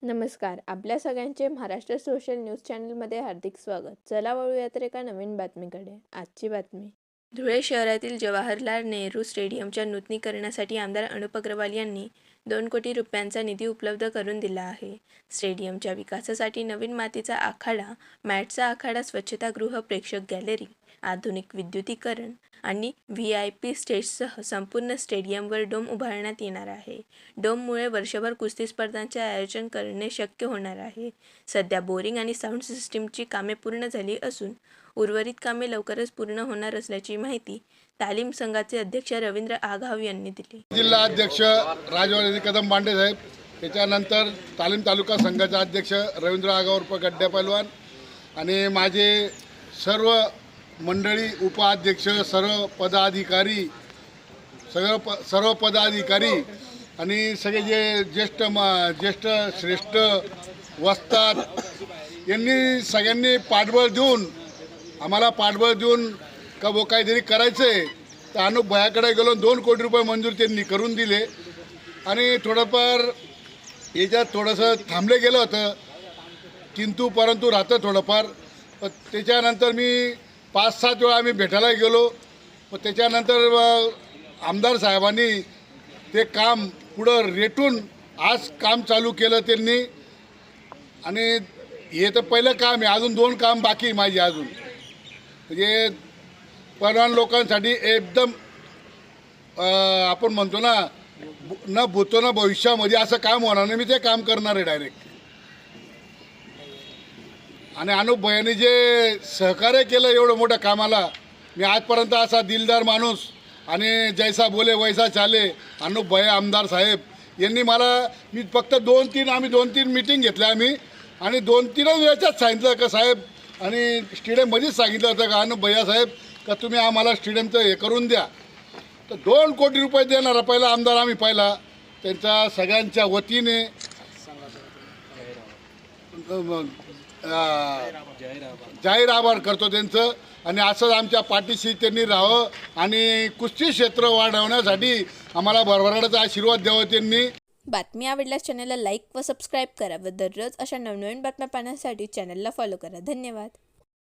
नमस्कार. आपल्या सगळ्यांचे महाराष्ट्र सोशल न्यूज चॅनलमध्ये हार्दिक स्वागत. चला वळूया तर एका नवीन बातमीकडे. आजची बातमी. धुळे शहरातील जवाहरलाल नेहरू स्टेडियमच्या नूतनीकरणासाठी आमदार अनुप अग्रवाल यांनी 2 कोटी रुपयांचा निधी उपलब्ध करून दिला आहे. स्टेडियमच्या विकासासाठी नवीन मातीचा आखाडा, मॅटचा आखाडा, स्वच्छतागृह, प्रेक्षक गॅलरी, आधुनिक विद्युतीकरण आणि VIP स्टेजसह संपूर्ण स्टेडियमवर डोम उभारण्यात येणार आहे. डोममुळे वर्षभर कुस्ती स्पर्धांचे आयोजन करणे शक्य होणार आहे. सध्या बोरिंग आणि साऊंड सिस्टीमची कामे पूर्ण झाली असून उर्वरित कामे लवकरच पूर्ण होणार असल्याची माहिती तालीम संघाचे अध्यक्ष रवींद्र आघाव यांनी दिली. जिल्हा अध्यक्ष राजवर्धन कदम बांडे साहेब, त्याच्यानंतर तालीम तालुका संघाचे अध्यक्ष रवींद्र आघाव उर्फ गड्ड्या पैलवान आणि माझे सर्व मंडळी, उपाध्यक्ष, सर्व पदाधिकारी आणि सगळे जे ज्येष्ठ श्रेष्ठ वस्ताद यांनी सगळ्यांनी आम्हाला पाठबळ देऊन का वो काहीतरी करायचं आहे. तर अनुप भयाकडे गेलो, 2 कोटी रुपये मंजूर त्यांनी करून दिले आणि थोडंफार याच्यात थोडंसं थांबले गेलं होतं, किंतु परंतु राहतं थोडंफार. त्याच्यानंतर मी 5-7 वेळा आम्ही भेटायला गेलो. त्याच्यानंतर आमदार साहेबांनी ते काम पुढं रेटून आज काम चालू केलं त्यांनी. आणि हे तर पहिलं काम आहे, अजून 2 काम बाकी माझी अजून. म्हणजे परवान लोकांसाठी एकदम आपण म्हणतो ना, न भूतो ना भविष्यामध्ये असं काम होणार नाही. मी ते काम करणार आहे डायरेक्ट. आणि अनुप भैयाने जे सहकार्य केलं एवढं मोठं कामाला, मी आजपर्यंत असा दिलदार माणूस आणि जैसा बोले वैसा चाले अनुप भैया आमदार साहेब यांनी मी फक्त 2-3 मीटिंग घेतल्या आम्ही आणि 2-3 वेळच्याच सांगितलं का साहेब, आणि स्टेडियममध्येच सांगितलं होतं का अनुप भैया साहेब का तुम्ही आम्हाला स्टेडियमचं हे करून द्या. तर 2 कोटी रुपये देणारा पहिला आमदार आम्ही पाहिला. त्यांच्या सगळ्यांच्या वतीने जाहीर आभार करतो त्यांचं. आणि असंच आमच्या पाठीशी त्यांनी राहावं आणि कुस्ती क्षेत्र वाढवण्यासाठी आम्हाला भरभराटाचा आशीर्वाद द्यावा त्यांनी. बातमी आवडल्यास चॅनलला लाईक व सबस्क्राईब करा व दररोज अशा नवनवीन बातम्या पाहण्यासाठी चॅनलला फॉलो करा. धन्यवाद.